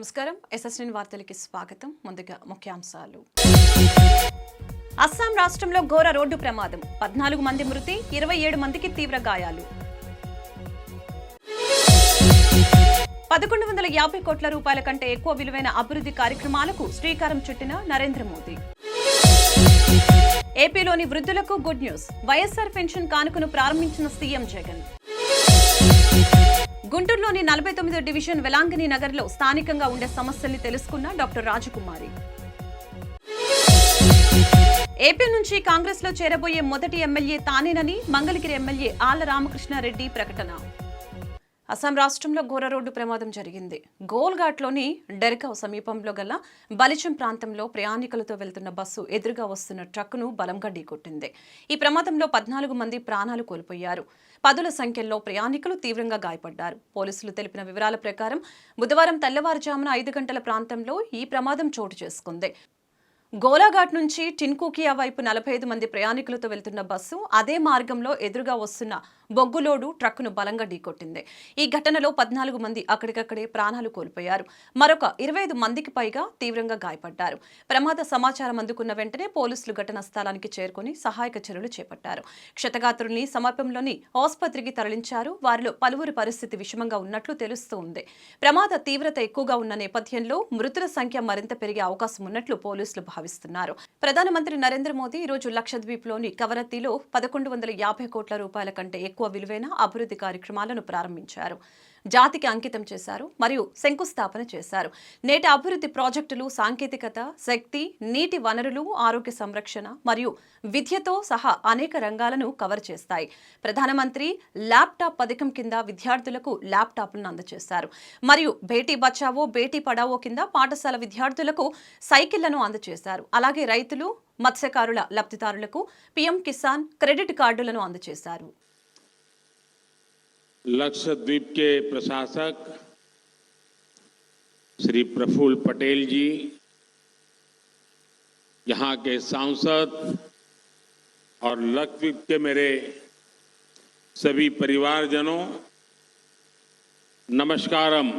నమస్కారం ఎస్ఎస్ఎన్ వార్తలకి స్వాగతం. ముందుగా ముఖ్యాంశాలు. అస్సాం రాష్ట్రంలో ఘోర రోడ్డు ప్రమాదం, 14 మంది మృతి, 27 మందికి తీవ్ర గాయాలు. 1150 కోట్ల రూపాయల కంటే ఎక్కువ విలువైన అభివృద్ధి కార్యక్రమాలకు శ్రీకారం చుట్టిన నరేంద్ర మోదీ. ఏపీలోని వృద్ధులకు గుడ్ న్యూస్, వైఎస్ఆర్ పెన్షన్ కానుకను ప్రారంభించిన సీఎం జగన్. గుంటూరులోని 49వ డివిజన్ వెలాంగిని నగర్లో స్థానికంగా ఉండే సమస్యల్ని తెలుసుకున్న డాక్టర్ రాజకుమారి. ఏపీ నుంచి కాంగ్రెస్ లో చేరబోయే మొదటి ఎమ్మెల్యే తానేనని మంగళగిరి ఎమ్మెల్యే ఆళ్ల రామకృష్ణారెడ్డి ప్రకటన. అస్సాం రాష్ట్రంలో ఘోర రోడ్డు ప్రమాదం జరిగింది. గోల్ఘాట్లోని డెర్గావ్ సమీపంలో గల బలిచం ప్రాంతంలో ప్రయాణికులతో వెళ్తున్న బస్సు ఎదురుగా వస్తున్న ట్రక్కును బలంగా ఢీకొట్టింది. ఈ ప్రమాదంలో 14 మంది ప్రాణాలు కోల్పోయారు. పదుల సంఖ్యలో ప్రయాణికులు తీవ్రంగా గాయపడ్డారు. పోలీసులు తెలిపిన వివరాల ప్రకారం బుధవారం తెల్లవారుజామున 5 గంటల ప్రాంతంలో ఈ ప్రమాదం చోటు చేసుకుంది. గోలాఘాట్ నుంచి టిన్కుకియా వైపు 45 మంది ప్రయాణికులతో వెళ్తున్న బస్సు అదే మార్గంలో ఎదురుగా వస్తున్న బొగ్గులోడు ట్రక్కును బలంగా ఢీకొట్టింది. ఈ ఘటనలో 14 మంది అక్కడికక్కడే ప్రాణాలు కోల్పోయారు. మరొక 25 మందికి పైగా తీవ్రంగా గాయపడ్డారు. ప్రమాద సమాచారం అందుకున్న వెంటనే పోలీసులు ఘటనా స్థలానికి చేరుకుని సహాయక చర్యలు చేపట్టారు. క్షతగాత్రుల్ని సమీపంలోని ఆసుపత్రికి తరలించారు. వారిలో పలువురి పరిస్థితి విషమంగా ఉన్నట్లు తెలుస్తోంది. ప్రమాద తీవ్రత ఎక్కువగా ఉన్న నేపథ్యంలో మృతుల సంఖ్య మరింత పెరిగే అవకాశం ఉన్నట్లు పోలీసులు భావిస్తున్నారు. ప్రధానమంత్రి నరేంద్ర మోదీ ఈ రోజు లక్షద్వీప్లోని కవరత్తిలో 1150 కోట్ల రూపాయల కంటే ఎక్కువ విలువైన అభివృద్ధి కార్యక్రమాలను ప్రారంభించారు. జాతికి అంకితం చేశారు మరియు శంకుస్థాపన చేశారు. నేటి అభివృద్ధి ప్రాజెక్టులు సాంకేతికత, శక్తి, నీటి వనరులు, ఆరోగ్య సంరక్షణ మరియు విద్యతో సహా అనేక రంగాలను కవర్ చేస్తాయి. ప్రధానమంత్రి ల్యాప్టాప్ పథకం కింద విద్యార్థులకు ల్యాప్టాప్లను అందజేశారు మరియు బేటీ బచావో బేటీ పడావో కింద పాఠశాల విద్యార్థులకు సైకిళ్లను అందజేశారు. అలాగే రైతులు, మత్స్యకారుల లబ్ధిదారులకు పీఎం కిసాన్ క్రెడిట్ కార్డులను అందజేశారు. लक्षद्वीप के प्रशासक श्री प्रफुल्ल पटेल जी, यहाँ के सांसद और लक्षद्वीप के मेरे सभी परिवारजनों, नमस्कारम।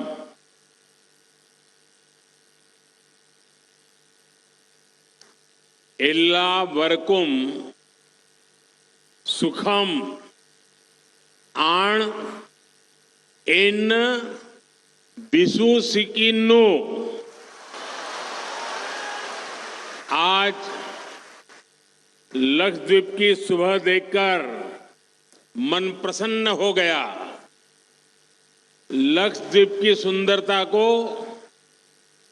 एल्लावर्कुम सुखम आण इन बिसु सिकिन्नु। आज लक्षद्वीप की सुबह देखकर मन प्रसन्न हो गया। लक्षद्वीप की सुंदरता को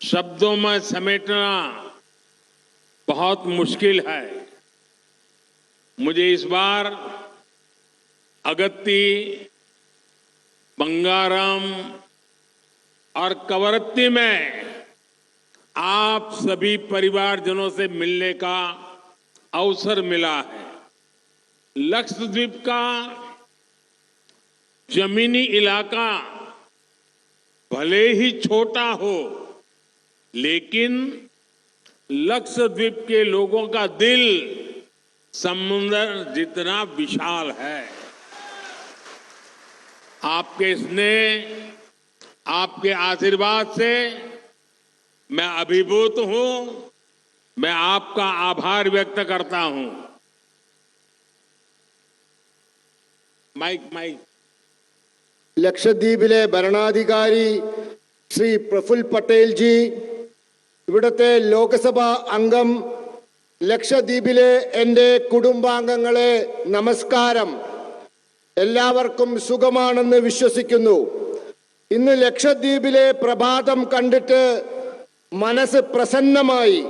शब्दों में समेटना बहुत मुश्किल है। मुझे इस बार अगत्ती, बंगारम और कवरत्ती में आप सभी परिवारजनों से मिलने का अवसर मिला है। लक्षद्वीप का जमीनी इलाका भले ही छोटा हो, लेकिन लक्षद्वीप के लोगों का दिल समुद्र जितना विशाल है। आपके स्नेह, आपके आशीर्वाद से मैं अभिभूत हूं। मैं आपका आभार व्यक्त करता हूं। माइक ലക്ഷദ്വീപിലെ ഭരണാധികാരി ശ്രീ പ്രഫുൽ പട്ടേൽ ജി, ഇവിടുത്തെ ലോകസഭാ അംഗം, ലക്ഷദ്വീപിലെ എൻ്റെ കുടുംബാംഗങ്ങളെ നമസ്കാരം. എല്ലാവർക്കും സുഖമാണെന്ന് വിശ്വസിക്കുന്നു. ഇന്ന് ലക്ഷദ്വീപിലെ പ്രഭാതം കണ്ടിട്ട് മനസ്സ് പ്രസന്നമായി.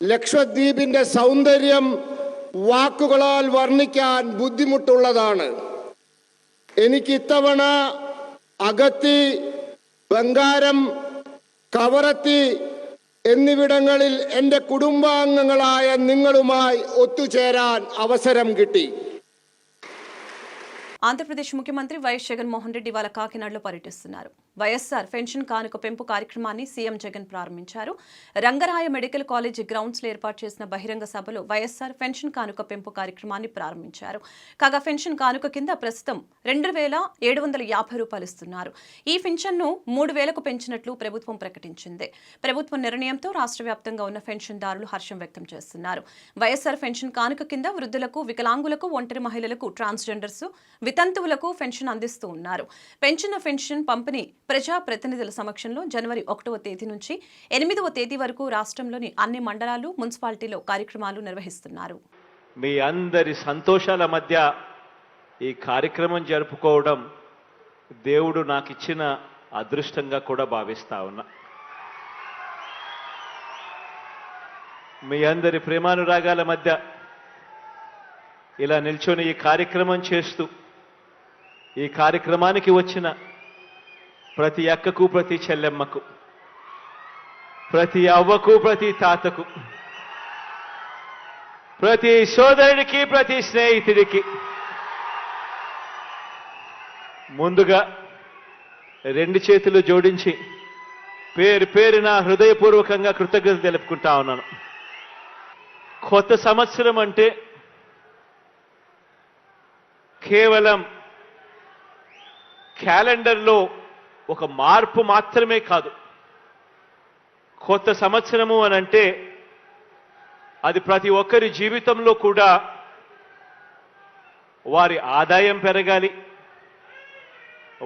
ലക്ഷദ്വീപിൻ്റെ സൗന്ദര്യം വാക്കുകളാൽ വർണ്ണിക്കാൻ ബുദ്ധിമുട്ടുള്ളതാണ്. എനിക്ക് ഇത്തവണ അഗത്തി, ബംഗാരം, കവറത്തി എന്നിവിടങ്ങളിൽ എൻ്റെ കുടുംബാംഗങ്ങളായ നിങ്ങളുമായി ഒത്തുചേരാൻ അവസരം കിട്ടി. ఆంధ్రప్రదేశ్ ముఖ్యమంత్రి వైఎస్ జగన్మోహన్ రెడ్డి వాళ్ళ కాకినాడలో పర్యటిస్తున్నారు. వైఎస్ఆర్ పెన్షన్ కానుక పెంపు కార్యక్రమాన్ని సీఎం జగన్ ప్రారంభించారు. రంగరాయ మెడికల్ కాలేజ్ గ్రౌండ్స్ లో ఏర్పాటు చేసిన బహిరంగ సభలో వైఎస్ఆర్ పెన్షన్ కానుక పెంపు కార్యక్రమాన్ని ప్రారంభించారు. కాగా పెన్షన్ కానుక కింద ప్రస్తుతం 2,750 రూపాయలు ఇస్తున్నారు. ఈ పెన్షన్ను 3,000కు పెంచినట్లు ప్రభుత్వం ప్రకటించింది. ప్రభుత్వ నిర్ణయంతో రాష్ట్ర వ్యాప్తంగా ఉన్న పెన్షన్దారులు హర్షం వ్యక్తం చేస్తున్నారు. వైఎస్ఆర్ పెన్షన్ కానుక కింద వృద్ధులకు, వికలాంగులకు, ఒంటరి మహిళలకు, ట్రాన్స్జెండర్స్, వితంతువులకు పెన్షన్ అందిస్తూ ఉన్నారు. పెంచిన పెన్షన్ పంపిణీ ప్రజా ప్రతినిధుల సమక్షంలో జనవరి 1వ తేదీ నుంచి 8వ తేదీ వరకు రాష్ట్రంలోని అన్ని మండలాలు, మున్సిపాలిటీలో కార్యక్రమాలు నిర్వహిస్తున్నారు. మీ అందరి సంతోషాల మధ్య ఈ కార్యక్రమం జరుపుకోవడం దేవుడు నాకు ఇచ్చిన అదృష్టంగా కూడా భావిస్తా ఉన్నా. మీ అందరి ప్రేమానురాగాల మధ్య ఇలా నిల్చొని ఈ కార్యక్రమం చేస్తూ ఈ కార్యక్రమానికి వచ్చిన ప్రతి అక్కకు, ప్రతి చెల్లెమ్మకు, ప్రతి అవ్వకు, ప్రతి తాతకు, ప్రతి సోదరుడికి, ప్రతి స్నేహితుడికి ముందుగా 2 చేతులు జోడించి పేరు పేరున హృదయపూర్వకంగా కృతజ్ఞతలు తెలుపుకుంటా ఉన్నాను. కొత్త సంవత్సరం అంటే కేవలం క్యాలెండర్లో ఒక మార్పు మాత్రమే కాదు. కొత్త సంవత్సరము అనంటే అది ప్రతి ఒక్కరి జీవితంలో కూడా వారి ఆదాయం పెరగాలి,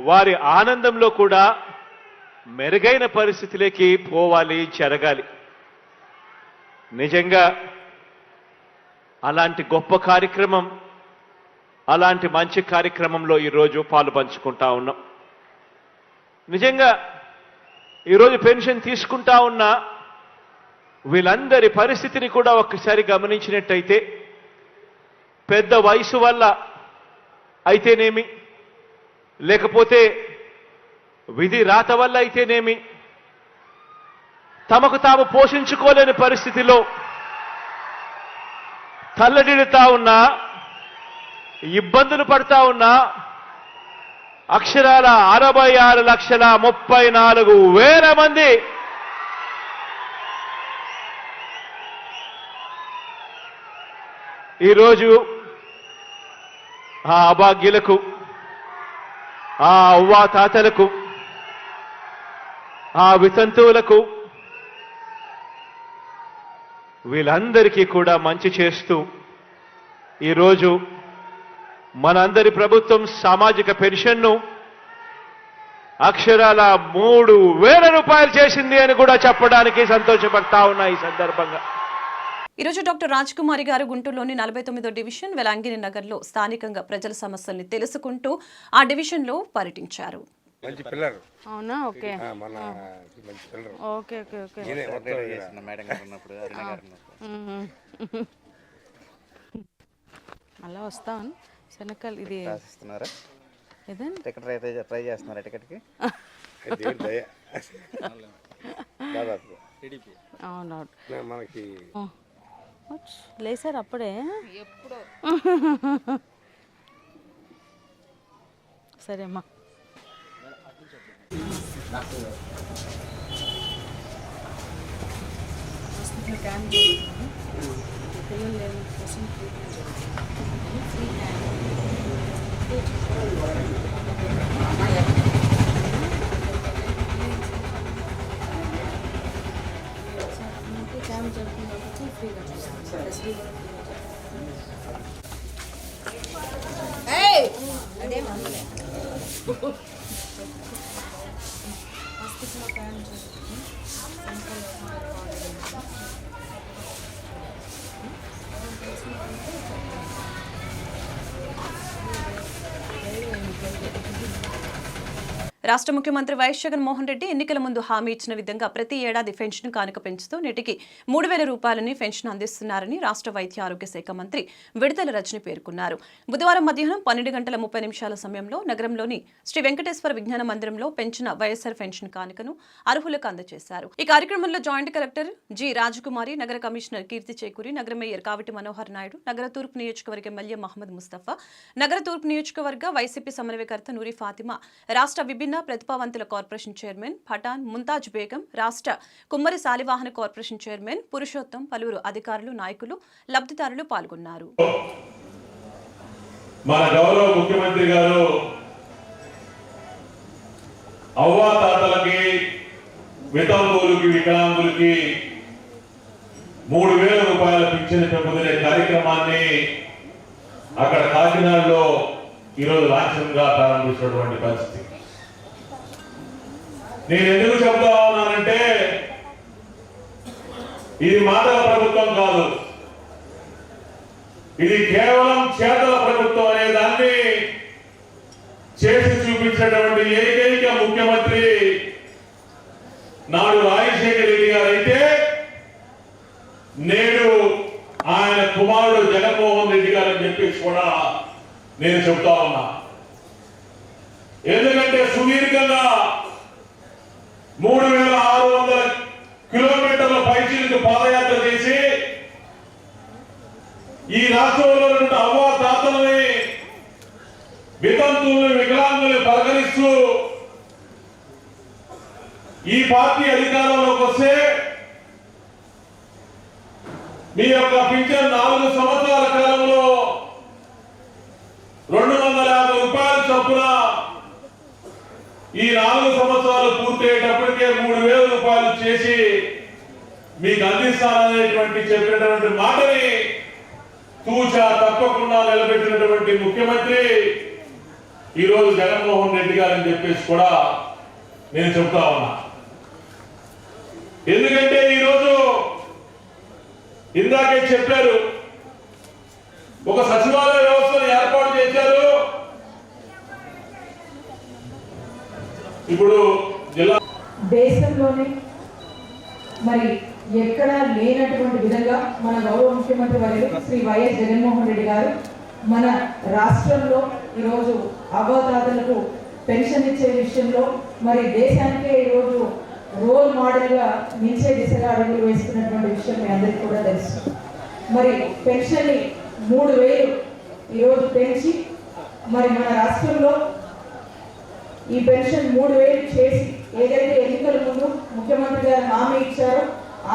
వారి ఆనందంలో కూడా మెరుగైన పరిస్థితిలోకి పోవాలి, జరగాలి. నిజంగా అలాంటి గొప్ప కార్యక్రమం, అలాంటి మంచి కార్యక్రమంలో ఈరోజు పాలు పంచుకుంటా ఉన్నాం. నిజంగా ఈరోజు పెన్షన్ తీసుకుంటా ఉన్న వీళ్ళందరి పరిస్థితిని కూడా ఒక్కసారి గమనించినట్టయితే, పెద్ద వయసు వల్ల అయితేనేమి, లేకపోతే విధి రాత వల్ల అయితేనేమి, తమకు తాము పోషించుకోలేని పరిస్థితిలో తల్లడిల్లుతా ఉన్నా, ఇబ్బందులు పడతా ఉన్నా అక్షరాల 66,34,000 మంది ఈరోజు ఆ అభాగ్యులకు, ఆ అవ్వా తాతలకు, ఆ వితంతువులకు, వీళ్ళందరికీ కూడా మంచి చేస్తూ ఈరోజు మనందరి ప్రభుత్వం సామాజిక పెన్షన్ను అక్షరాల 3,000 రూపాయలు చేసింది అని కూడా చెప్పడానికి సంతోషపడతా ఉన్నా ఈ సందర్భంగా. ఈరోజు డాక్టర్ రాజ్ కుమారి గారు గుంటూరులోని 49వ డివిజన్ వెలాంగిని నగర్లో స్థానికంగా ప్రజల సమస్యల్ని తెలుసుకుంటూ ఆ డివిజన్లో పర్యటించారు. మంచి పిల్లర్ అవునా? ఓకే మన మంచి పిల్లర్. Okay okay okay. అలా వస్తాను శనక్కలు ఇది రాసిస్తున్నారా? ఏదండి టికెట్ ట్రై చేస్తున్నారా? టికెట్కి దేవుడి దయ. దాదాపు అవునవును మనకి లేసారు అప్పుడే. సరే అమ్మా. రాష్ట్ర ముఖ్యమంత్రి వైఎస్ జగన్మోహన్ రెడ్డి ఎన్నికల ముందు హామీ ఇచ్చిన విధంగా ప్రతి ఏడాది పెన్షన్ కానుక పెంచుతూ నేటికి 3,000 రూపాయలని పెన్షన్ అందిస్తున్నారని రాష్ట్ర వైద్య ఆరోగ్య శాఖ మంత్రి విడతల రజని పేర్కొన్నారు. బుధవారం మధ్యాహ్నం 12:30 సమయంలో నగరంలోని శ్రీ వెంకటేశ్వర విజ్ఞాన మందిరంలో పెంచిన వైఎస్ఆర్ పెన్షన్ కానుకను అర్హులకు అందజేశారు. ఈ కార్యక్రమంలో జాయింట్ కలెక్టర్ జి రాజకుమారి, నగర కమిషనర్ కీర్తి చేకూరి, నగర మేయర్ కావిటి మనోహర్ నాయుడు, నగర తూర్పు నియోజకవర్గ ఎమ్మెల్యే మహమ్మద్ ముస్తఫా, నగర తూర్పు నియోజకవర్గ వైసీపీ సమన్వయకర్త నూరి ఫాతిమా, రాష్ట్ర విభిన్న జిల్లా ప్రతిభావంతుల కార్పొరేషన్ చైర్మన్ పఠాన్ ముంతాజ్ బేగం, రాష్ట్ర కుమ్మరి శాలివాహన కార్పొరేషన్ చైర్మన్ పురుషోత్తం, పలువురు అధికారులు, నాయకులు, లబ్ధిదారులు పాల్గొన్నారు. మన గౌరవ ముఖ్యమంత్రి గారు అవ్వాతాతలకి, వితంతువులకి, వికలాంగులకి 3,000 రూపాయల పింఛను పెంపుదలే కార్యక్రమాన్ని అక్కడ కాకినాడలో ఈరోజు లాంఛనంగా ప్రారంభించినటువంటి పరిస్థితి. నేను ఎందుకు చెప్తా ఉన్నానంటే ఇది మాటల ప్రభుత్వం కాదు, ఇది కేవలం చేతల ప్రభుత్వం అనే దాన్ని చేసి చూపించినటువంటి ఏకైక ముఖ్యమంత్రి నాడు రాజశేఖర రెడ్డి గారు అయితే, నేడు ఆయన కుమారుడు జగన్మోహన్ రెడ్డి గారు అని చెప్పేసి కూడా నేను చెప్తా ఉన్నా. ఎందుకంటే సుదీర్ఘంగా 3,600 కిలోమీటర్ల పైచీలకు పాదయాత్ర చేసి ఈ రాష్ట్రంలో ఉన్న అవ్వాతాతల్ని, వితంతువుల్ని, వికలాంగుల్ని పలకరిస్తూ ఈ పార్టీ అధికారంలోకి వస్తే మీ యొక్క పింఛన్ 4 సంవత్సరాల కాలంలో 250 రూపాయల చొప్పున ఈ 4 సంవత్సరాలు పూర్తయ్యేటప్పటికే 3,000 రూపాయలు చేసి మీకు అందిస్తాననేటువంటి చెప్పినటువంటి మాటని తూచా తప్పకుండా నిలబెట్టినటువంటి ముఖ్యమంత్రి ఈరోజు జగన్మోహన్ రెడ్డి గారు అని చెప్పేసి కూడా నేను చెప్తా ఉన్నా. ఎందుకంటే ఈరోజు ఇందాకే చెప్పారు, ఒక సచివాలయ వ్యవస్థను ఏర్పాటు చేశారు. ఇప్పుడు జిల్లా దేశంలోనే మరి ఎక్కడా లేనటువంటి విధంగా మన గౌరవ ముఖ్యమంత్రి వర్యులు శ్రీ వైఎస్ జగన్మోహన్ రెడ్డి గారు మన రాష్ట్రంలో ఈరోజు అవ్వాతాతలకు పెన్షన్ ఇచ్చే విషయంలో మరి దేశానికే ఈరోజు రోల్ మోడల్గా నిలిచే దిశగా అడుగులు వేస్తున్నటువంటి విషయం మీ అందరికీ కూడా తెలుసు. మరి పెన్షన్ని 3,000 ఈరోజు పెంచి మరి మన రాష్ట్రంలో ఈ పెన్షన్ 3,000 చేసి ఏదైతే ఎన్నికల ముందు ముఖ్యమంత్రి గారు హామీ ఇచ్చారో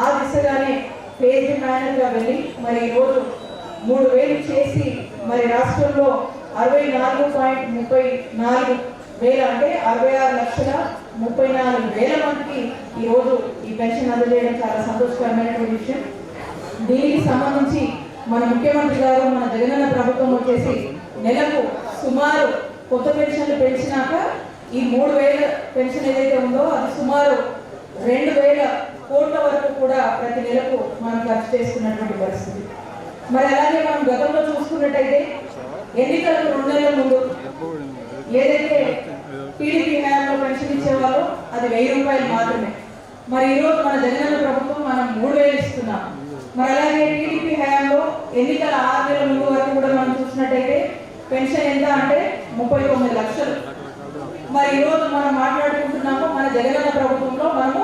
ఆ దిశగానే ఫేజ్ మేనర్గా వెళ్ళి మరి ఈరోజు 3,000 చేసి మరి రాష్ట్రంలో 64.34 వేల అంటే 66,34,000 మందికి ఈరోజు ఈ పెన్షన్ అందజేయడం చాలా సంతోషకరమైనటువంటి విషయం. దీనికి సంబంధించి మన ముఖ్యమంత్రి గారు, మన జగనన్న ప్రభుత్వం వచ్చేసి నెలకు సుమారు కొత్త పెన్షన్లు పెంచినాక ఈ 3,000 పెన్షన్ ఏదైతే ఉందో అది సుమారు 2,000 కోట్ల వరకు కూడా ప్రతి నెలకు మనం ఖర్చు చేసుకున్నటువంటి పరిస్థితి. మరి అలాగే మనం గతంలో చూసుకున్నట్టయితే ఎన్నికలకు 2 నెలల ముందు ఏదైతే టీడీపీ హయాంలో పెన్షన్ ఇచ్చేవాళ్ళో అది 1,000 రూపాయలు మాత్రమే. మరి ఈరోజు మన జగనన్న ప్రభుత్వం మనం 3,000 ఇస్తున్నాం. మరి అలాగే టీడీపీ హయాంలో ఎన్నికల 6 నెలల ముందు వరకు కూడా మనం చూసినట్టయితే పెన్షన్ ఎంత అంటే 39 లక్షలు. మరి ఈరోజు మనం మాట్లాడుకుంటున్నాము మన జగనన్న ప్రభుత్వంలో మనము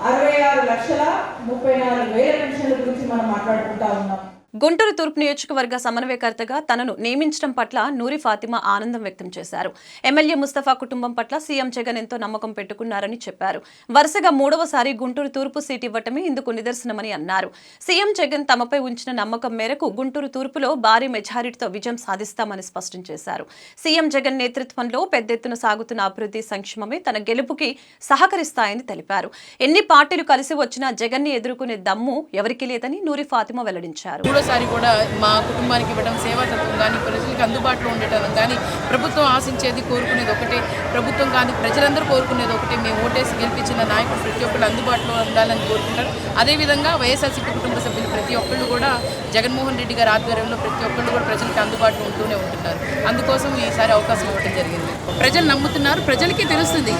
66,34,000 పెన్షన్ల గురించి మనం మాట్లాడుకుంటా ఉన్నాం. గుంటూరు తూర్పు నియోజకవర్గ సమన్వయకర్తగా తనను నియమించడం పట్ల నూరి ఫాతిమా ఆనందం వ్యక్తం చేశారు. ఎమ్మెల్యే ముస్తఫా కుటుంబం పట్ల సీఎం జగన్ ఎంతో నమ్మకం పెట్టుకున్నారని చెప్పారు. వరుసగా 3వసారి గుంటూరు తూర్పు సీటు ఇవ్వటమే ఇందుకు నిదర్శనమని అన్నారు. సీఎం జగన్ తమపై ఉంచిన నమ్మకం మేరకు గుంటూరు తూర్పులో భారీ మెజారిటీతో విజయం సాధిస్తామని స్పష్టం చేశారు. సీఎం జగన్ నేతృత్వంలో పెద్ద ఎత్తున సాగుతున్న అభివృద్ధి సంక్షేమమే తన గెలుపుకి సహకరిస్తాయని తెలిపారు. ఎన్ని పార్టీలు కలిసి వచ్చినా జగన్ ని ఎదుర్కొనే దమ్ము ఎవరికీ లేదని నూరి ఫాతిమా వెల్లడించారు. మూడోసారి కూడా మా కుటుంబానికి ఇవ్వడం, సేవాతత్వం కానీ ప్రజలకు అందుబాటులో ఉండటం కానీ, ప్రభుత్వం ఆశించేది కోరుకునేది ఒకటే, ప్రభుత్వం కానీ ప్రజలందరూ కోరుకునేది ఒకటే. మేము ఓటేసి గెలిపించిన నాయకులు ప్రతి ఒక్కరు అందుబాటులో ఉండాలని కోరుకుంటారు. అదేవిధంగా వైఎస్ఆర్సీపీ కుటుంబ సభ్యులు ప్రతి ఒక్కళ్ళు కూడా జగన్మోహన్ రెడ్డి గారి ఆధ్వర్యంలో ప్రతి ఒక్కళ్ళు కూడా ప్రజలకు అందుబాటులో ఉంటూనే ఉంటున్నారు. అందుకోసం ఈసారి అవకాశం ఇవ్వడం జరిగింది. ప్రజలు నమ్ముతున్నారు, ప్రజలకి తెలుస్తుంది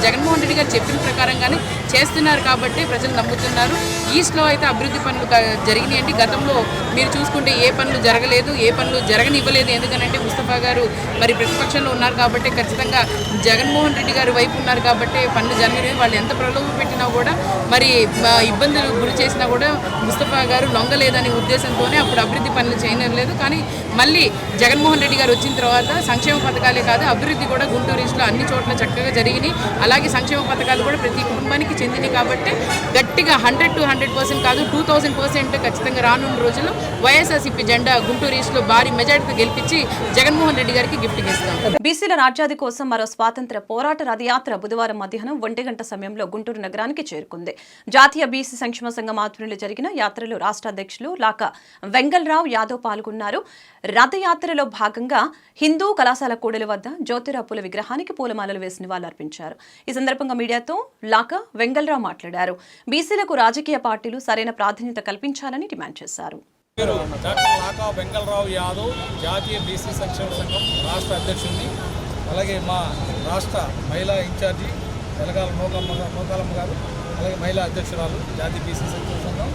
జగన్మోహన్ రెడ్డి గారు చెప్పిన ప్రకారంగానే చేస్తున్నారు కాబట్టి ప్రజలు నమ్ముతున్నారు. ఈస్ట్లో అయితే అభివృద్ధి పనులు జరిగినాయండి. గతంలో మీరు చూసుకుంటే ఏ పనులు జరగలేదు, ఏ పనులు జరగనివ్వలేదు. ఎందుకంటే ముస్తఫా గారు మరి ప్రతిపక్షంలో ఉన్నారు కాబట్టి, ఖచ్చితంగా జగన్మోహన్ రెడ్డి గారి వైపు ఉన్నారు కాబట్టి పనులు జరగలేదు. వాళ్ళు ఎంత ప్రలోభ పెట్టినా కూడా, మరి ఇబ్బందులు గురి చేసినా కూడా ముస్తఫా గారు లొంగలేదనే ఉద్దేశంతోనే అప్పుడు అభివృద్ధి పనులు చేయలేదు. కానీ మళ్ళీ జగన్మోహన్ రెడ్డి గారు వచ్చిన తర్వాత సంక్షేమ పథకాలే కాదు, అభివృద్ధి కూడా గుంటూరు ఈస్ట్లో అన్ని చోట్ల చక్కగా జరిగినాయి. అలాగే సంక్షేమ పథకాలు కూడా ప్రతి కుటుంబానికి చెందినాయి. కాబట్టి గట్టిగా 100 to 100% కాదు, 2000% ఖచ్చితంగా రానున్న రోజుల్లో వైఎస్ఆర్సీపీ జెండా గుంటూరు ఈస్ట్లో భారీ మెజార్టీతో గెలిపించి జగన్మోహన్ రెడ్డి గారికి గిఫ్ట్ ఇస్తాం. బీసీల రాజ్యాధి కోసం మరో స్వాతంత్ర పోరాట రథయాత్ర బుధవారం మధ్యాహ్నం 1 గంట సమయంలో గుంటూరు నగరానికి చేరుకుంది. జాతీయ బీసీ సంక్షేమ సంఘం ఆధ్వర్యంలో జరిగిన యాత్రలో రాష్ట్ర అధ్యక్షులు లాక వెంగళరావు యాదవ్ పాల్గొన్నారు. రథయాత్రలో భాగంగా హిందూ కళాశాల కూడలి వద్ద జ్యోతిరావుల విగ్రహానికి పూలమాలలు వేసి నివాళులర్పించారు. ఈ సందర్భంగా మీడియాతో లాక వెంగళరావు మాట్లాడారు. బీసీలకు రాజకీయ పార్టీలు సరైన ప్రాధాన్యత కల్పించాలని డిమాండ్ చేశారు. డాక్టర్ లాకా వెంగళరావు యాదవ్, జాతీయ బీసీ సంక్షేమ సంఘం రాష్ట్ర అధ్యక్షుడిని, అలాగే మా రాష్ట్ర మహిళా ఇన్ఛార్జి తెలగాల నూకాలమ్మ గారు, అలాగే మహిళా అధ్యక్షురాలు జాతీయ బీసీ సంక్షేమ సంఘం,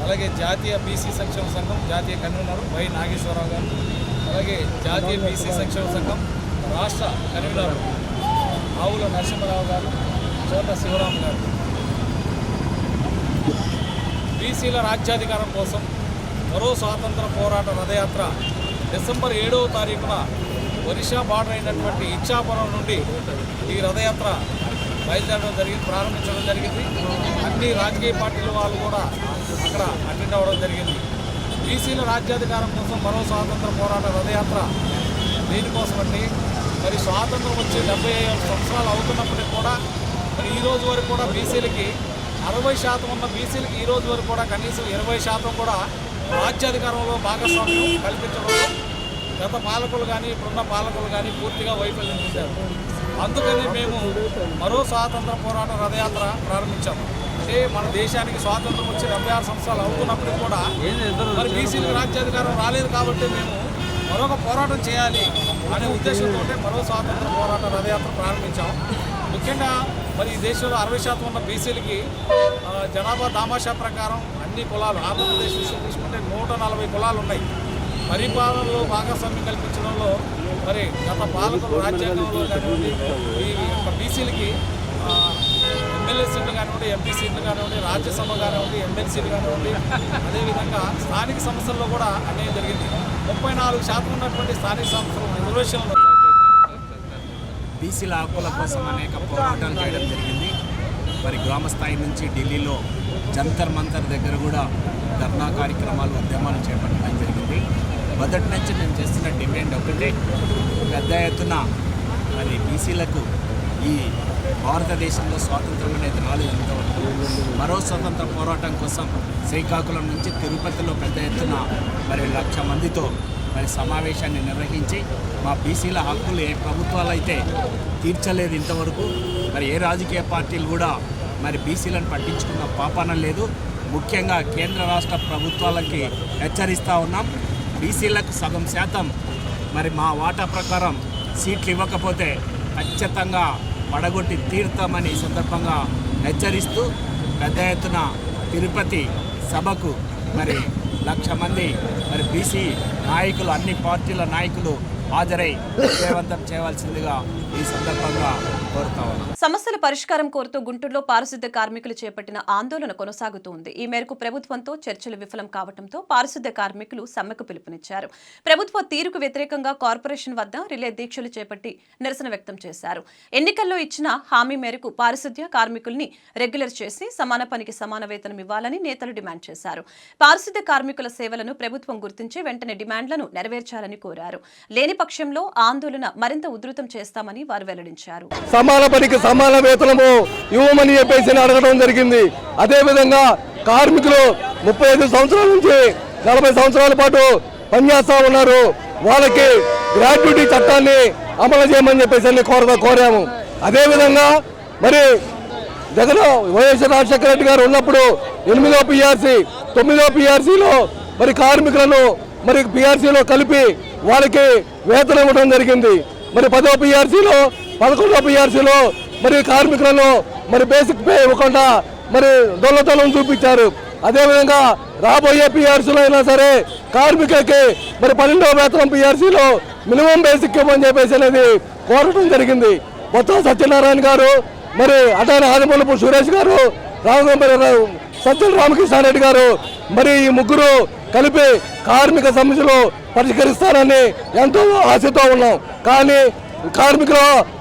అలాగే జాతీయ బీసీ సంక్షేమ సంఘం జాతీయ కన్వీనర్ వై నాగేశ్వరరావు గారు, అలాగే జాతీయ బీసీ సంక్షేమ సంఘం రాష్ట్ర కన్వీనర్ ఆవుల నరసింహరావు గారు, చోట శివరాం గారు. బీసీల రాజ్యాధికారం కోసం మరో స్వాతంత్ర పోరాట రథయాత్ర డిసెంబర్ 7వ తారీఖున ఒరిస్సా బార్డర్ అయినటువంటి ఇచ్చాపురం నుండి ఈ రథయాత్ర ప్రారంభించడం జరిగింది. అన్ని రాజకీయ పార్టీల వాళ్ళు కూడా అక్కడ అటెండ్ అవ్వడం జరిగింది. బీసీల రాజ్యాధికారం కోసం మరో స్వాతంత్ర పోరాట రథయాత్ర దేనికోసమండి, మరి స్వాతంత్రం వచ్చి 75 సంవత్సరాలు అవుతున్నప్పటికీ కూడా మరి ఈ రోజు వరకు కూడా బీసీలకి 60% ఉన్న బీసీలకి ఈ రోజు వరకు కూడా కనీసం 20% కూడా రాజ్యాధికారంలో భాగస్వామ్యం కల్పించడంలో గత పాలకులు కానీ ఇప్పుడున్న పాలకులు కానీ పూర్తిగా వైఫల్యం చెందారు. అందుకని మేము మరో స్వాతంత్ర పోరాట రథయాత్ర ప్రారంభించాము. అంటే మన దేశానికి స్వాతంత్రం వచ్చి 76 సంవత్సరాలు అవుతున్నప్పటికీ కూడా మరి బీసీలకు రాజ్యాధికారం రాలేదు కాబట్టి మేము మరొక పోరాటం చేయాలి అనే ఉద్దేశంతో మరో స్వాతంత్ర పోరాట రథయాత్ర ప్రారంభించాము. ముఖ్యంగా మరి ఈ దేశంలో 60% ఉన్న బీసీలకి జనాభా దామాషా ప్రకారం అన్ని కులాలు, ఆంధ్రప్రదేశ్ విషయం తీసుకుంటే 140 కులాలు ఉన్నాయి. పరిపాలనలో భాగస్వామ్యం కల్పించడంలో మరి గత పాలకులు రాజ్యాంగంలో కానివ్వండి, ఈ యొక్క బీసీలకి ఎమ్మెల్యే సీట్లు కానివ్వండి, ఎంపీ సీట్లు కానివ్వండి, రాజ్యసభ కానివ్వండి, ఎమ్మెల్సీలు కానివ్వండి, అదేవిధంగా స్థానిక సంస్థల్లో కూడా అన్యాయం జరిగింది. 34% ఉన్నటువంటి స్థానిక సంస్థలు రిజర్వేషన్లు బీసీల హక్కుల కోసం అనేక పోరాటాలు చేయడం జరిగింది. మరి గ్రామ స్థాయి నుంచి ఢిల్లీలో జంతర్ మంతర్ దగ్గర కూడా ధర్నా కార్యక్రమాలు, ఉద్యమాలు చేపట్టడం జరిగింది. మొదటి నుంచి మేము చేస్తున్న డిమాండ్ ఒకటే, పెద్ద ఎత్తున మరి బీసీలకు ఈ భారతదేశంలో స్వాతంత్రం అనేది రాలేదంతవరకు మరో స్వతంత్ర పోరాటం కోసం శ్రీకాకుళం నుంచి తిరుపతిలో పెద్ద ఎత్తున మరి 1,00,000 మందితో మరి సమావేశాన్ని నిర్వహించి మా బీసీల హక్కులు ఏ ప్రభుత్వాలు అయితే తీర్చలేదు ఇంతవరకు, మరి ఏ రాజకీయ పార్టీలు కూడా మరి బీసీలను పట్టించుకున్న పాపాన లేదు. ముఖ్యంగా కేంద్ర రాష్ట్ర ప్రభుత్వాలకి హెచ్చరిస్తూ ఉన్నాం. బీసీలకు 1% మరి మా వాటా ప్రకారం సీట్లు ఇవ్వకపోతే ఖచ్చితంగా పడగొట్టి తీరుతామని ఈ సందర్భంగా హెచ్చరిస్తూ పెద్ద ఎత్తున తిరుపతి సభకు మరి 1,00,000 మంది మరి బీసీ నాయకులు, అన్ని పార్టీల నాయకులు హాజరై విజయవంతం చేయవలసిందిగా ఈ సందర్భంగా కోరుతా ఉన్నాం. సమస్యల పరిష్కారం కోరుతూ గుంటూరులో పారిశుద్ధ్య కార్మికులు చేపట్టిన ఆందోళన కొనసాగుతోంది. ఈ మేరకు ప్రభుత్వంతో చర్చలు విఫలం కావడంతో పారిశుద్ధ్య కార్మికులు సమ్మెకు పిలుపునిచ్చారు. ప్రభుత్వ తీరుకు వ్యతిరేకంగా కార్పొరేషన్ వద్ద రిలే దీక్షలు చేపట్టి నిరసన వ్యక్తం చేశారు. ఎన్నికల్లో ఇచ్చిన హామీ మేరకు పారిశుద్ధ్య కార్మికుల్ని రెగ్యులర్ చేసి సమాన పనికి సమాన వేతనం ఇవ్వాలని నేతలు డిమాండ్ చేశారు. పారిశుద్ధ్య కార్మికుల సేవలను ప్రభుత్వం గుర్తించి వెంటనే డిమాండ్లను నెరవేర్చాలని కోరారు. లేని పక్షంలో ఆందోళన మరింత ఉధృతం చేస్తామని వారు వెల్లడించారు. సమాన పనికి సమాన వేతనము ఇవ్వమని చెప్పేసి అడగడం జరిగింది. అదేవిధంగా కార్మికులు 35 సంవత్సరాల నుంచి 40 సంవత్సరాల పాటు పనిచేస్తా ఉన్నారు. వాళ్ళకి గ్రాట్యుటీ చట్టాన్ని అమలు చేయమని చెప్పేసి కోరాము. అదేవిధంగా మరి జగన్ వైఎస్ రాజశేఖర రెడ్డి గారు ఉన్నప్పుడు 8వ పిఆర్సీ 9వ పిఆర్సీలో మరి కార్మికులను మరి పిఆర్సీలో కలిపి వాళ్ళకి వేతనం ఇవ్వడం జరిగింది. మరి 10వ పిఆర్సీలో 11వ పిఆర్సీలో మరి కార్మికులను మరి బేసిక్ పే ఇవ్వకుండా మరి దొంగతనం చూపించారు. అదేవిధంగా రాబోయే పిఆర్సీలో అయినా సరే కార్మికులకి మరి 12వ వేతనం పిఆర్సీలో మినిమం బేసిక్ ఇవ్వని చెప్పేసి అనేది కోరటం జరిగింది. బొత్స సత్యనారాయణ గారు, మరి అటాని ఆదిమూలపు సురేష్ గారు, సజ్జల రామకృష్ణారెడ్డి గారు, మరి ఈ ముగ్గురు కలిపి కార్మిక సమస్యలు పరిష్కరిస్తారని ఎంతో ఆశతో ఉన్నాం. కానీ కార్మికుల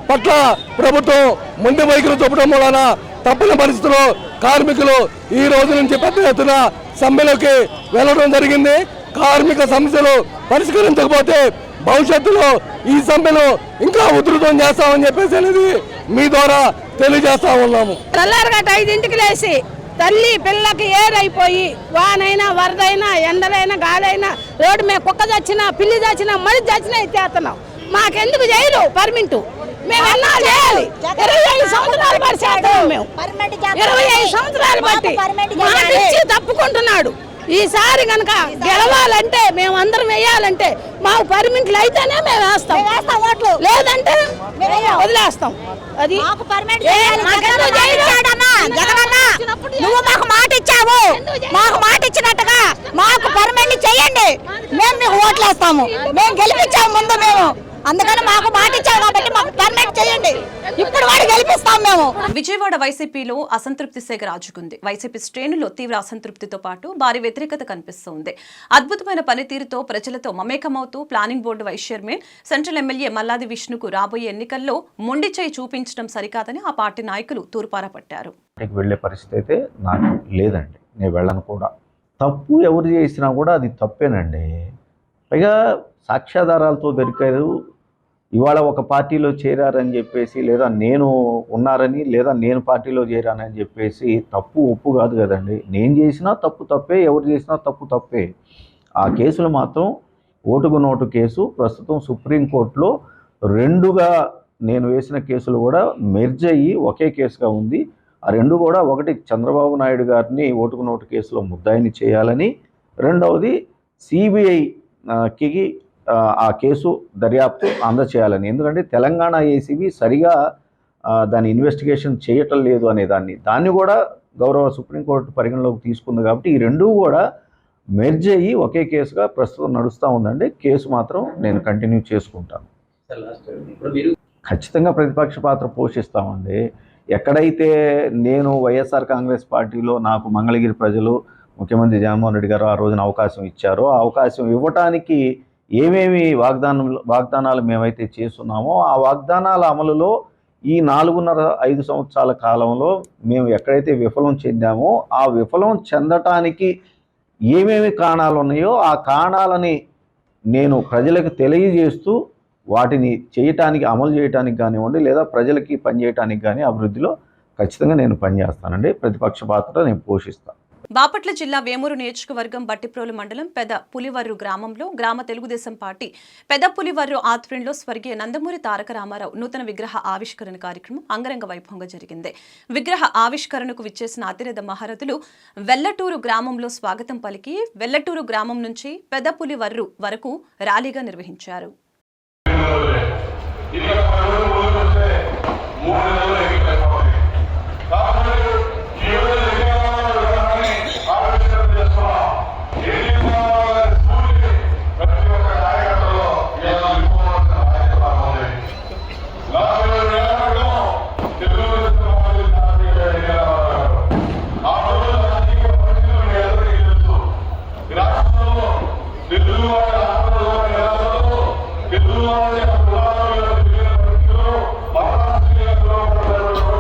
పట్ల ప్రభుత్వం ముందు వైఖరి చూపడం వలన తప్పని పరిస్థితుల్లో కార్మికులు ఈ రోజు నుంచి పెద్ద ఎత్తున సమ్మెలోకి వెళ్ళడం జరిగింది. కార్మిక సమస్యలు పరిష్కరించకపోతే భవిష్యత్తులో ఈ సమ్మెను ఇంకా ఉధృతం చేస్తామని చెప్పేసి అనేది మీ ద్వారా తెలియజేస్తా ఉన్నాము. తెల్లారగట్ట 5ంటికి లేచి తల్లి పిల్లకి ఏరైపోయి వానైనా వరదైనా ఎండలైనా గాలైనా రోడ్డు మీద కుక్క చచ్చినా పిల్లి చచ్చినా మళ్ళీ చచ్చినా ఎత్తేస్తున్నాం. మాకెందుకు చేయరు పర్మిట్? మేము ఎన్నా చేయాలి? 25 సంవత్సరాలు బట్టి చేస్తాం. మేము 25 సంవత్సరాలు బట్టి మాట ఇచ్చి తప్పుకుంటున్నాడు. ఈసారి కనుక గెలవాలంటే మేము అందరం వేయాలంటే మాకు పర్మిట్లు అయితేనే మేము వేస్తాం, లేదంటే వదిలేస్తాం. అది నువ్వు మాకు మాట ఇచ్చావు, మాకు మాట ఇచ్చినట్టుగా మాకు పర్మిట్ చేయండి, మేము మీకు ఓట్లేస్తాము. మేము గెలిపించాము ముందు మేము, అందుకని మాకు మాట ఇచ్చాము కాబట్టి మాకు పర్మిట్ చేయండి. ఇప్పుడు వాడు గెలిపిస్తాం మేము. విజయవాడ వైసీపీలో అసంతృప్తి సేగ రాజుకుంది. వైసీపీ శ్రేణుల్లో తీవ్ర అసంతృప్తితో పాటు భారీ వ్యతిరేకత కనిపిస్తోంది. అద్భుతమైన పనితీరుతో ప్రజలతో మమేకమవుతూ planning board vice chairman, central MLA Malladi విష్ణుకు రాబోయే ఎన్నికల్లో మొండి చేయి చూపించడం సరికాదని ఆ పార్టీ నాయకులు తూర్పార పట్టారు. వెళ్లే పరిస్థితి అయితే నాకు లేదండి, నేను వెళ్ళను కూడా. తప్పు ఎవరు చేసినా కూడా అది తప్పేనండి. పైగా సాక్ష్యాధారాలతో దొరికారు. ఇవాళ ఒక పార్టీలో చేరారని చెప్పేసి, లేదా నేను ఉన్నారని, లేదా నేను పార్టీలో చేరానని చెప్పేసి తప్పు ఒప్పు కాదు కదండి. నేను చేసినా తప్పు తప్పే, ఎవరు చేసినా తప్పు తప్పే. ఆ కేసులు మాత్రం ఓటుకు నోటు కేసు ప్రస్తుతం సుప్రీంకోర్టులో 2గా నేను వేసిన కేసులు కూడా మెర్జ్ అయ్యి ఒకే కేసుగా ఉంది. ఆ 2 కూడా, ఒకటి చంద్రబాబు నాయుడు గారిని ఓటుకు నోటు కేసులో ముద్దాయిని చేయాలని, రెండవది సిబిఐకి ఆ కేసు దర్యాప్తు అందచేయాలని. ఎందుకంటే తెలంగాణ ఏసీబీ సరిగా దాని ఇన్వెస్టిగేషన్ చేయటం లేదు అనే దాన్ని కూడా గౌరవ సుప్రీంకోర్టు పరిగణలోకి తీసుకుంది. కాబట్టి ఈ 2 కూడా మెర్జ్ అయ్యి ఒకే కేసుగా ప్రస్తుతం నడుస్తూ ఉందండి. కేసు మాత్రం నేను కంటిన్యూ చేసుకుంటాను. ఖచ్చితంగా ప్రతిపక్ష పాత్ర పోషిస్తామండి. ఎక్కడైతే నేను వైఎస్ఆర్ కాంగ్రెస్ పార్టీలో నాకు మంగళగిరి ప్రజలు, ముఖ్యమంత్రి జగన్మోహన్ రెడ్డి గారు ఆ రోజున అవకాశం ఇచ్చారో, ఆ అవకాశం ఇవ్వటానికి ఏమేమి వాగ్దానాలు మేమైతే చేస్తున్నామో ఆ వాగ్దానాల అమలులో ఈ 4.5 సంవత్సరాల కాలంలో మేము ఎక్కడైతే విఫలం చెందామో ఆ విఫలం చెందటానికి ఏమేమి కారణాలు ఉన్నాయో ఆ కారణాలని నేను ప్రజలకు తెలియజేస్తూ వాటిని చేయటానికి, అమలు చేయటానికి కానివ్వండి, లేదా ప్రజలకి పనిచేయటానికి కానీ అభివృద్ధిలో ఖచ్చితంగా నేను పనిచేస్తానండి. ప్రతిపక్ష పాత్ర నేను పోషిస్తాను. బాపట్ల జిల్లా వేమూరు నియోజకవర్గం బట్టిప్రోలు మండలం పెద పులివర్రు గ్రామంలో గ్రామ తెలుగుదేశం పార్టీ పెద పులివర్రు ఆధ్వర్యంలో స్వర్గీయ నందమూరి తారక రామారావు నూతన విగ్రహ ఆవిష్కరణ కార్యక్రమం అంగరంగ వైభవంగా జరిగింది. విగ్రహ ఆవిష్కరణకు విచ్చేసిన అతిరథ మహారథులు వెల్లటూరు గ్రామంలో స్వాగతం పలికి వెల్లటూరు గ్రామం నుంచి పెద పులివర్రు వరకు ర్యాలీగా నిర్వహించారు. తెలుగు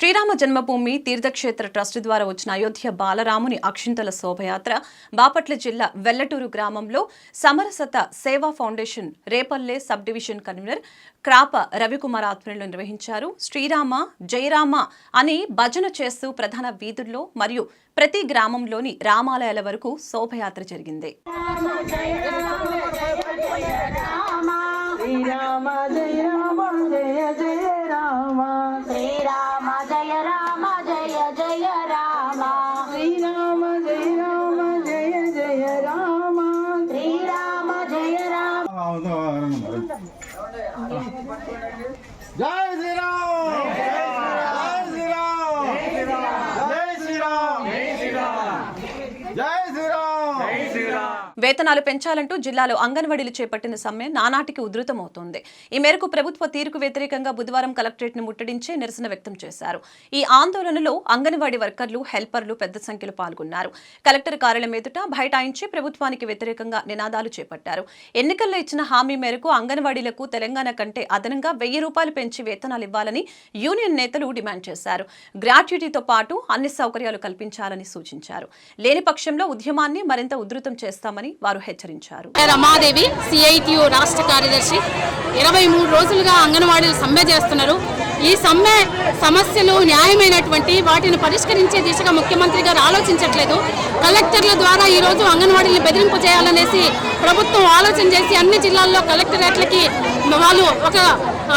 శ్రీరామ జన్మభూమి తీర్థక్షేత్ర ట్రస్ట్ ద్వారా వచ్చిన అయోధ్య బాలరాముని అక్షింతల శోభయాత్ర బాపట్ల జిల్లా వెల్లటూరు గ్రామంలో Samarasata Seva foundation Repalle sub division convener Krapa Ravikumar ఆధ్వర్యంలో నిర్వహించారు. శ్రీరామ జయరామ అని భజన చేస్తూ ప్రధాన వీధుల్లో మరియు ప్రతి గ్రామంలోని రామాలయాల వరకు శోభయాత్ర జరిగింది. జై శ్రీరామ్ జై శ్రీరామ్ జై శ్రీరామ్ జై శ్రీరామ్ జై శ్రీరామ్ జై శ్రీరామ్. వేతనాలు పెంచాలంటూ జిల్లాలో అంగన్వాడీలు చేపట్టిన సమ్మె నానాటికి ఉధృతమవుతోంది. ఈ మేరకు ప్రభుత్వ తీరుకు వ్యతిరేకంగా బుధవారం కలెక్టరేట్ ను ముట్టడించి నిరసన వ్యక్తం చేశారు. ఈ ఆందోళనలో అంగన్వాడీ వర్కర్లు, హెల్పర్లు పెద్ద సంఖ్యలో పాల్గొన్నారు. కలెక్టర్ కార్యాలయం ఎదుట బైఠాయించి ప్రభుత్వానికి వ్యతిరేకంగా నినాదాలు చేపట్టారు. ఎన్నికల్లో ఇచ్చిన హామీ మేరకు అంగన్వాడీలకు తెలంగాణ కంటే అదనంగా 1000 రూపాయలు పెంచి వేతనాలు ఇవ్వాలని యూనియన్ నేతలు డిమాండ్ చేశారు. గ్రాట్యుటీతో పాటు అన్ని సౌకర్యాలు కల్పించాలని సూచించారు. లేని పక్షంలో ఉద్యమాన్ని మరింత ఉధృతం చేస్తామని వారు హెచ్చరించారు. రమాదేవి సిఐటియు రాష్ట్ర కార్యదర్శి. 23 రోజులుగా అంగన్వాడీలు సమ్మె చేస్తున్నారు. ఈ సమ్మె సమస్యలు న్యాయమైనటువంటి వాటిని పరిష్కరించే దిశగా ముఖ్యమంత్రి గారు ఆలోచించట్లేదు. కలెక్టర్ల ద్వారా ఈ రోజు అంగన్వాడీని బెదిరింపు చేయాలనేసి ప్రభుత్వం ఆలోచన చేసి అన్ని జిల్లాల్లో కలెక్టరేట్లకి వాళ్ళు ఒక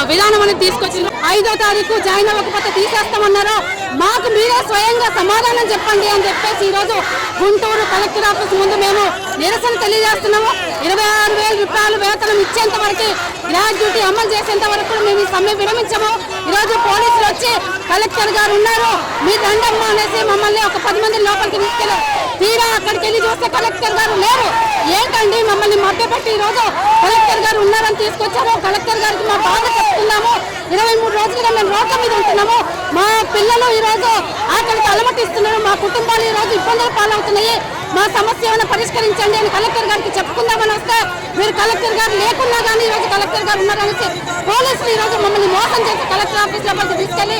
విధానం అనేది తీసుకొచ్చింది. 5వ తారీఖు జాయిన్ అవ్వకపోతే తీసేస్తామన్నారు. మాకు మీరే స్వయంగా సమాధానం చెప్పండి అని చెప్పేసి ఈరోజు గుంటూరు కలెక్టర్ ఆఫీస్ ముందు మేము నిరసన తెలియజేస్తున్నాము. 26,000 రూపాయలు వేతనం ఇచ్చేంత వరకు, గ్రాడ్యుటీ అమలు చేసేంత వరకు మేము ఈ సమ్మె విరమించము. ఈరోజు పోలీసులు వచ్చి కలెక్టర్ గారు ఉన్నారు మీరు రండమ్మ అనేసి మమ్మల్ని ఒక 10 మంది లోపలికి తీసుకెళ్లారు. తీరా అక్కడికి వెళ్ళి చూస్తే కలెక్టర్ గారు లేరు. ఏంటండి మమ్మల్ని మభ్యపెట్టి ఈరోజు కలెక్టర్ గారు ఉన్నారని తీసుకొచ్చారు. కలెక్టర్ గారికి మా బాధ చెప్తున్నాము. 23 రోజులుగా మేము రోడ్ల మీద ఉంటున్నాము. మా పిల్లలు ఈరోజు ఆకలికి అలమటిస్తున్నారు. మా కుటుంబాలు ఈరోజు ఇబ్బందులు పాలవుతున్నాయి. మా సమస్య ఏమైనా పరిష్కరించండి అని కలెక్టర్ గారికి చెప్పుకుందామని వస్తే మీరు కలెక్టర్ గారు లేకున్నా కానీ ఈరోజు కలెక్టర్ గారు ఉన్నారనేసి పోలీసులు ఈరోజు మమ్మల్ని మోసం చేసి కలెక్టర్ ఆఫీస్ లోపలికి తీసుకెళ్ళి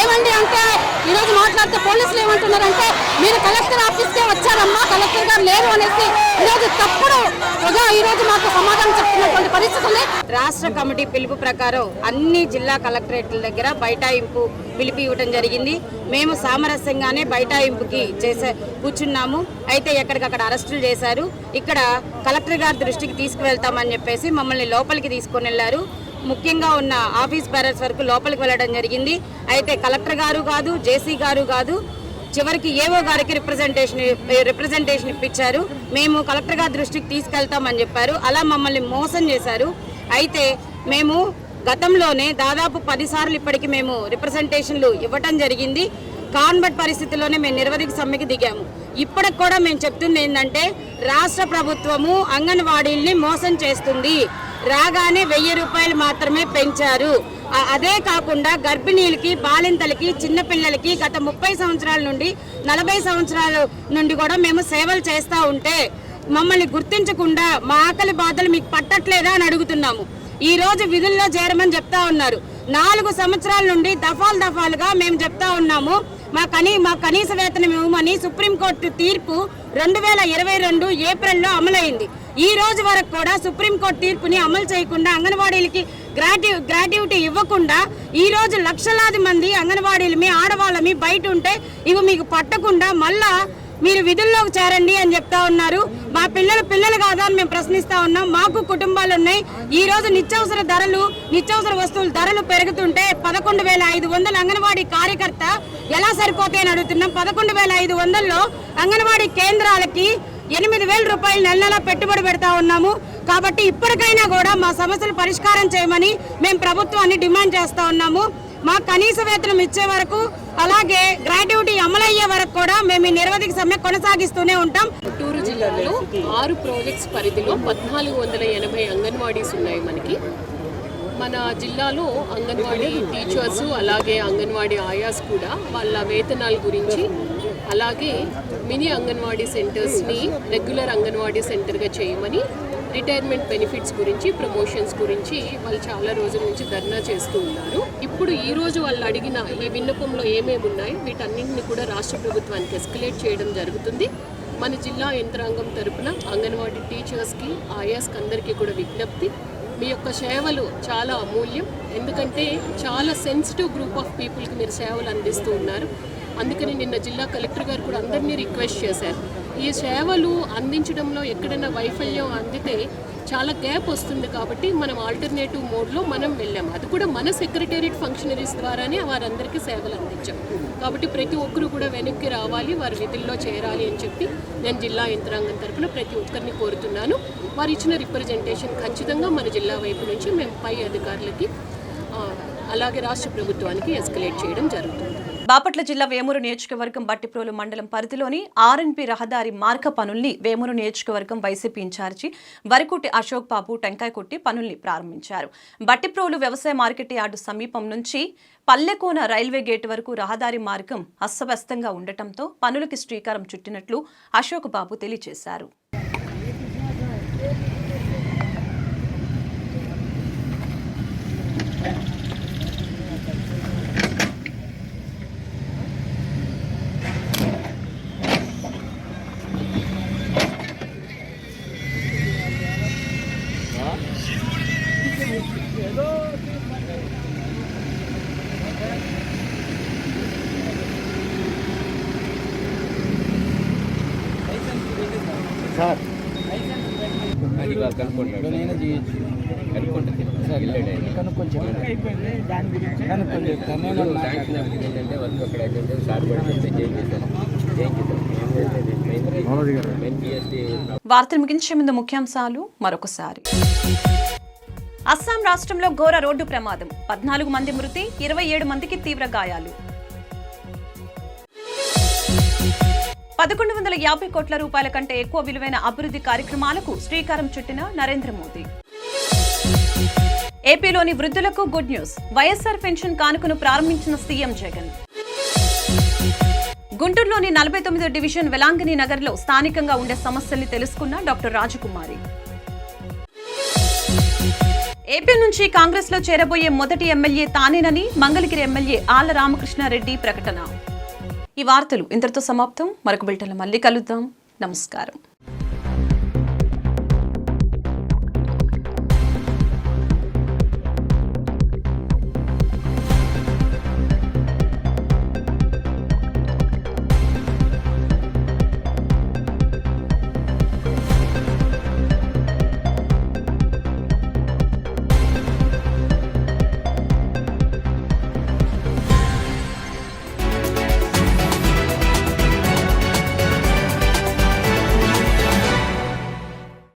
ఏమండి అంటే ఈరోజు మాట్లాడితే పోలీసులు ఏమంటున్నారంటే మీరు కలెక్టర్ ఆఫీస్కే వచ్చారమ్మా, కలెక్టర్ గారు లేరు అనేసి ఈరోజు తప్పుడు ఈరోజు మాకు సమాధానం చెప్తున్నటువంటి పరిస్థితి ఉంది. రాష్ట్ర కమిటీ పిలుపు ప్రకారం అన్ని జిల్లా కలెక్టరేట్ల దగ్గర బైఠాయింపు పిలిపి ఇవ్వడం జరిగింది. మేము సామరస్యంగానే బైఠాయింపుకి కూర్చున్నాము. అయితే ఎక్కడికక్కడ అరెస్టులు చేశారు. ఇక్కడ కలెక్టర్ గారి దృష్టికి తీసుకువెళ్తామని చెప్పేసి మమ్మల్ని లోపలికి తీసుకొని వెళ్ళారు. ముఖ్యంగా ఉన్న ఆఫీస్ బ్యారర్స్ వరకు లోపలికి వెళ్ళడం జరిగింది. అయితే కలెక్టర్ గారు కాదు, జేసీ గారు కాదు, చివరికి ఏవో గారికి రిప్రజెంటేషన్ ఇప్పించారు. మేము కలెక్టర్ గారి దృష్టికి తీసుకెళ్తామని చెప్పారు. అలా మమ్మల్ని మోసం చేశారు. అయితే మేము గతంలోనే దాదాపు 10 సార్లు ఇప్పటికి మేము రిప్రజెంటేషన్లు ఇవ్వటం జరిగింది. కాన్బట్ పరిస్థితుల్లోనే మేము నిరవధిక సమ్మెకి దిగాము. ఇప్పటికి కూడా మేము చెప్తుంది ఏంటంటే రాష్ట్ర ప్రభుత్వము అంగన్వాడీల్ని మోసం చేస్తుంది. రాగానే 1000 రూపాయలు మాత్రమే పెంచారు. అదే కాకుండా గర్భిణీలకి, బాలింతలకి, చిన్నపిల్లలకి గత 30 సంవత్సరాల నుండి 40 సంవత్సరాల నుండి కూడా మేము సేవలు చేస్తూ ఉంటే మమ్మల్ని గుర్తించకుండా మా ఆకలి బాధలు మీకు పట్టట్లేదా అని అడుగుతున్నాము. ఈ రోజు విధుల్లో చేరమని చెప్తా ఉన్నారు. 4 సంవత్సరాల నుండి దఫాలుగా మేము చెప్తా ఉన్నాము మా కనీస వేతనం ఇవ్వమని. సుప్రీంకోర్టు తీర్పు 2022 ఏప్రిల్లో అమలైంది. ఈ రోజు వరకు కూడా సుప్రీంకోర్టు తీర్పుని అమలు చేయకుండా అంగన్వాడీలకి గ్రాట్యుటీ ఇవ్వకుండా ఈ రోజు లక్షలాది మంది అంగన్వాడీలమి, ఆడవాళ్ళమి బయట ఉంటే ఇవి మీకు పట్టకుండా మళ్ళా మీరు విధుల్లోకి చేరండి అని చెప్తా ఉన్నారు. మా పిల్లలు కాదా అని మేము ప్రశ్నిస్తా ఉన్నాం. మాకు కుటుంబాలు ఉన్నాయి. ఈ రోజు నిత్యావసర వస్తువుల ధరలు పెరుగుతుంటే 11,500 అంగన్వాడీ కార్యకర్త ఎలా సరిపోతాయని అడుగుతున్నాం. 11,500లో అంగన్వాడీ కేంద్రాలకి 8,000 రూపాయలు నెల పెట్టుబడి పెడతా ఉన్నాము. కాబట్టి ఇప్పటికైనా కూడా మా సమస్యలు పరిష్కారం చేయమని మేము ప్రభుత్వాన్ని డిమాండ్ చేస్తా ఉన్నాము. మా కనీస వేతనం ఇచ్చే వరకు, అలాగే గ్రాట్యుటీ అమలయ్యే వరకు కూడా మేము ఈ నిరవధిక సమ్మె కొనసాగిస్తూనే ఉంటాం. గుంటూరు జిల్లాలో 6 ప్రాజెక్ట్స్ పరిధిలో 1480 అంగన్వాడీస్ ఉన్నాయి మనకి. మన జిల్లాలో అంగన్వాడీ టీచర్స్ అలాగే అంగన్వాడీ ఆయాస్ కూడా వాళ్ళ వేతనాల గురించి, అలాగే మినీ అంగన్వాడీ సెంటర్స్ని రెగ్యులర్ అంగన్వాడీ సెంటర్గా చేయమని, రిటైర్మెంట్ బెనిఫిట్స్ గురించి, ప్రమోషన్స్ గురించి వాళ్ళు చాలా రోజుల నుంచి ధర్నా చేస్తూ ఉన్నారు. ఇప్పుడు ఈరోజు వాళ్ళు అడిగిన ఈ విన్నపంలో ఏమేమి ఉన్నాయో వీటన్నింటినీ కూడా రాష్ట్ర ప్రభుత్వానికి ఎస్కలేట్ చేయడం జరుగుతుంది. మన జిల్లా యంత్రాంగం తరపున అంగన్వాడీ టీచర్స్కి, ఆయాస్కి అందరికీ కూడా విజ్ఞప్తి, మీ యొక్క సేవలు చాలా అమూల్యం. ఎందుకంటే చాలా సెన్సిటివ్ గ్రూప్ ఆఫ్ పీపుల్కి మీరు సేవలు అందిస్తూ ఉన్నారు. అందుకని నిన్న జిల్లా కలెక్టర్ గారు కూడా అందరినీ రిక్వెస్ట్ చేశారు, ఈ సేవలు అందించడంలో ఎక్కడైనా వైఫల్యం అందితే చాలా గ్యాప్ వస్తుంది కాబట్టి మనం ఆల్టర్నేటివ్ మోడ్లో మనం వెళ్ళాము. అది కూడా మన సెక్రటేరియట్ ఫంక్షనరీస్ ద్వారానే వారందరికీ సేవలు అందించాం. కాబట్టి ప్రతి ఒక్కరు కూడా వెనక్కి రావాలి, వారి విధుల్లో చేరాలి అని చెప్పి నేను జిల్లా యంత్రాంగం తరఫున ప్రతి ఒక్కరిని కోరుతున్నాను. వారు ఇచ్చిన రిప్రజెంటేషన్ ఖచ్చితంగా మన జిల్లా వైపు నుంచి మేము పై అధికారులకి అలాగే రాష్ట్ర ప్రభుత్వానికి ఎస్కలేట్ చేయడం జరుగుతుంది. బాపట్ల జిల్లా వేమూరు నియోజకవర్గం బట్టిప్రోలు మండలం పరిధిలోని ఆర్ఎన్పి రహదారి మార్గ పనుల్ని వేమూరు నియోజకవర్గం వైసీపీ ఇన్ఛార్జి వరికుటి అశోక్ బాబు టెంకాయ కొట్టి పనుల్ని ప్రారంభించారు. బట్టిప్రోలు వ్యవసాయ మార్కెట్ యార్డు సమీపం నుంచి పల్లెకోన రైల్వే గేట్ వరకు రహదారి మార్గం అస్తవ్యస్తంగా ఉండటంతో పనులకి శ్రీకారం చుట్టినట్లు అశోక్ బాబు తెలియజేశారు. సార్ వార్తలు ముగించే ముందు ముఖ్యాంశాలు మరొకసారి. అస్సాం రాష్ట్రంలో ఘోర రోడ్డు ప్రమాదం, 14 మంది మృతి, 27 మందికి తీవ్ర గాయాలు. 1150 కోట్ల రూపాయల కంటే ఎక్కువ విలువైన అభివృద్ధి కార్యక్రమాలకు శ్రీకారం చుట్టిన నరేంద్ర మోదీ. ఏపీలోని వృద్ధులకు గుడ్ న్యూస్, వైఎస్ఆర్ పెన్షన్ కానుకను ప్రారంభించిన సీఎం జగన్. గుంటూరులోని 49వ డివిజన్ వెలాంగిని నగర్లో స్థానికంగా ఉండే సమస్యల్ని తెలుసుకున్న డాక్టర్ రాజకుమారి. ఏపీ నుంచి కాంగ్రెస్ లో చేరబోయే మొదటి ఎమ్మెల్యే తానేనని మంగళగిరి ఎమ్మెల్యే ఆళ్ల రామకృష్ణారెడ్డి ప్రకటన. ఈ వార్తలు ఇంతటితో సమాప్తం. మరొక బులెటిన్లో మళ్ళీ కలుద్దాం. నమస్కారం.